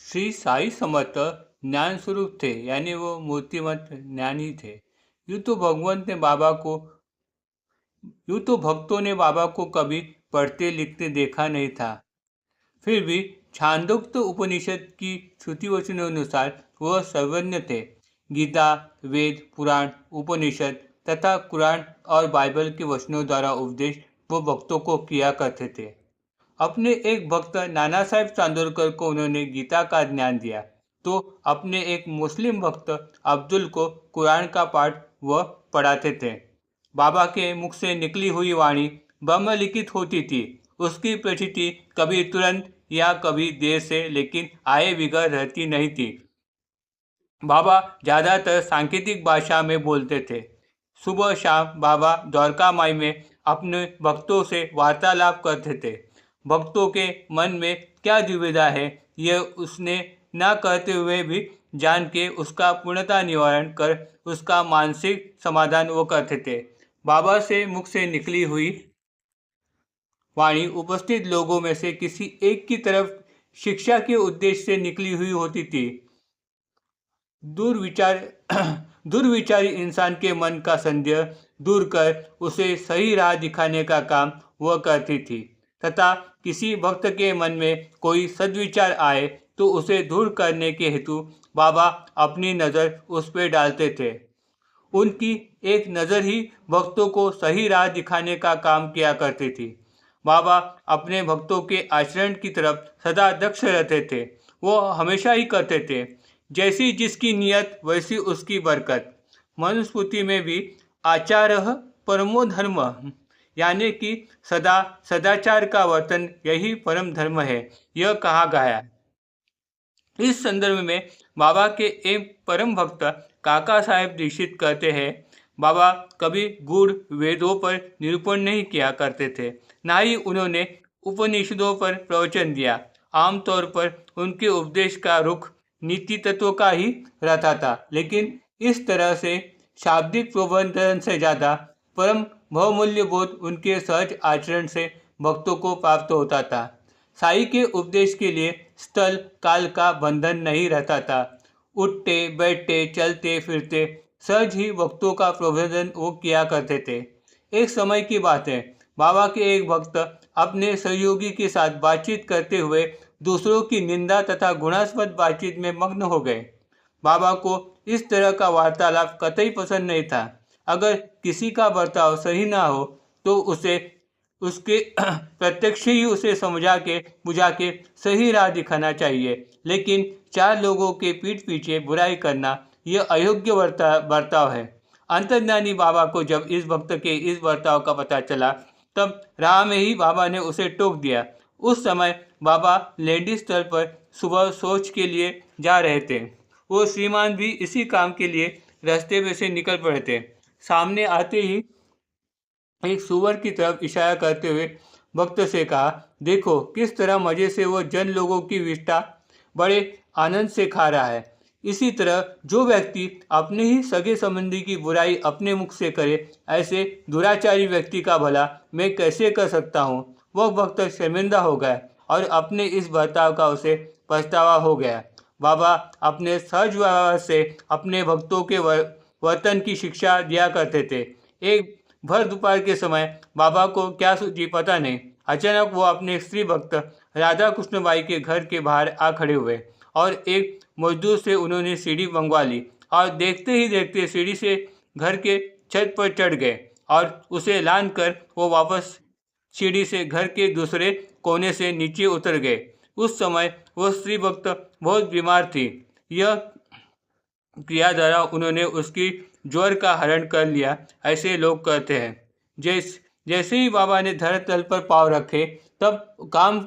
श्री साई समर्थ ज्ञान स्वरूप थे, यानी वो मूर्तिमंत ज्ञानी थे। यूँ तो भगवंत ने बाबा को यूँ तो भक्तों ने बाबा को कभी पढ़ते लिखते देखा नहीं था। फिर भी छांदोग्य उपनिषद की श्रुति वचनों अनुसार वह सर्वज्ञ थे। गीता, वेद, पुराण, उपनिषद तथा कुरान और बाइबल के वचनों द्वारा उपदेश वो भक्तों को किया करते थे। अपने एक भक्त नाना साहेब चांदोरकर को उन्होंने गीता का ज्ञान दिया, तो अपने एक मुस्लिम भक्त अब्दुल को कुरान का पाठ वह पढ़ाते थे। बाबा के मुख से निकली हुई वाणी ब्रह्मलिखित होती थी। उसकी प्रचिति कभी तुरंत या कभी देर से, लेकिन आए बिगड़ रहती नहीं थी। बाबा ज़्यादातर सांकेतिक भाषा में बोलते थे। सुबह शाम बाबा द्वारका माई में अपने भक्तों से वार्तालाप करते थे। भक्तों के मन में क्या दुविधा है, यह उसने न कहते हुए भी जान के उसका पूर्णतः निवारण कर उसका मानसिक समाधान वो करते थे। बाबा से मुख से निकली हुई वाणी उपस्थित लोगों में से किसी एक की तरफ शिक्षा के उद्देश्य से निकली हुई होती थी। दुर्विचार दुर्विचारी इंसान के मन का संदेह दूर कर उसे सही राह दिखाने का काम वह करती थी, तथा किसी भक्त के मन में कोई सद्विचार आए तो उसे दूर करने के हेतु बाबा अपनी नज़र उस पर डालते थे। उनकी एक नज़र ही भक्तों को सही राह दिखाने का काम किया करती थी। बाबा अपने भक्तों के आचरण की तरफ सदा दक्ष रहते थे। वो हमेशा ही कहते थे, जैसी जिसकी नियत वैसी उसकी बरकत। मनुस्मृति में भी आचारः परमो धर्म, यानी कि सदा सदाचार का वर्तन यही परम धर्म है, यह कहा गया है। इस संदर्भ में बाबा के एक परम भक्त काका साहेब दीक्षित कहते हैं, बाबा कभी गूढ़ वेदों पर निरूपण नहीं किया करते थे, ना ही उन्होंने उपनिषदों पर प्रवचन दिया। आमतौर पर उनके उपदेश का रुख नीति तत्व का ही रहता था, लेकिन इस तरह से शाब्दिक प्रबंधन से ज़्यादा परम बहुमूल्य बोध उनके सहज आचरण से भक्तों को प्राप्त होता था। साई के उपदेश के लिए स्थल काल का बंधन नहीं रहता था। उठते बैठते चलते फिरते सहज ही भक्तों का प्रबंधन वो किया करते थे। एक समय की बात है, बाबा के एक भक्त अपने सहयोगी के साथ बातचीत करते हुए दूसरों की निंदा तथा गुणास्पद बातचीत में मग्न हो गए। बाबा को इस तरह का वार्तालाप कतई पसंद नहीं था। अगर किसी का बर्ताव सही ना हो तो उसे उसके प्रत्यक्ष ही उसे समझा के बुझा के सही राह दिखाना चाहिए, लेकिन चार लोगों के पीठ पीछे बुराई करना यह अयोग्य बर्ताव है। अंतर्ज्ञानी बाबा को जब इस भक्त के इस बर्ताव का पता चला, तब राह में ही बाबा ने उसे टोक दिया। उस समय बाबा लेडी स्थल पर सुबह शौच के लिए जा रहे थे। वो श्रीमान भी इसी काम के लिए रास्ते में से निकल पड़े थे। सामने आते ही एक सुअर की तरफ इशारा करते हुए भक्त से कहा, देखो किस तरह मज़े से वो जन लोगों की विष्ठा बड़े आनंद से खा रहा है। इसी तरह जो व्यक्ति अपने ही सगे संबंधी की बुराई अपने मुख से करे, ऐसे दुराचारी व्यक्ति का भला मैं कैसे कर सकता हूँ। वह भक्त शर्मिंदा हो गया और अपने इस बर्ताव का उसे पछतावा हो गया। बाबा अपने सहज व्यवहार से अपने भक्तों के वर्तन की शिक्षा दिया करते थे। एक भर दोपहर के समय बाबा को क्या सूझी पता नहीं, अचानक वो अपने स्त्री भक्त राधा कृष्णबाई के घर के बाहर आ खड़े हुए और एक मजदूर से उन्होंने सीढ़ी मंगवा ली और देखते ही देखते सीढ़ी से घर के छत पर चढ़ गए और उसे लान कर वो वापस सीढ़ी से घर के दूसरे कोने से नीचे उतर गए। उस समय वो स्त्री भक्त बहुत बीमार थी। यह क्रिया द्वारा उन्होंने उसकी ज्वर का हरण कर लिया, ऐसे लोग कहते हैं। जैसे ही बाबा ने धरातल पर पाँव रखे, तब काम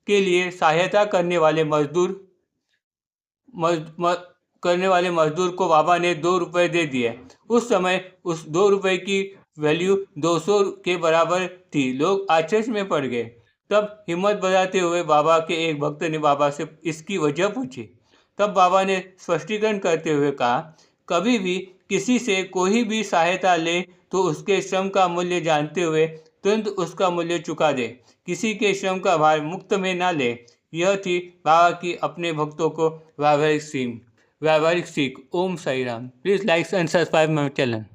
के लिए सहायता करने वाले मजदूर को बाबा ने 2 रुपये दे दिए। उस समय उस 2 रुपये की वैल्यू 200 के बराबर थी। लोग आश्चर्य में पड़ गए। तब हिम्मत बजाते हुए बाबा के एक भक्त ने बाबा से इसकी वजह पूछी। तब बाबा ने स्पष्टीकरण करते हुए कहा, कभी भी किसी से कोई भी सहायता ले तो उसके श्रम का मूल्य जानते हुए तुरंत उसका मूल्य चुका दे। किसी के श्रम का भार मुफ्त में ना ले। यह थी बाबा की अपने भक्तों को व्यावहारिक सीख। Om Sai Ram. Please like and subscribe my channel.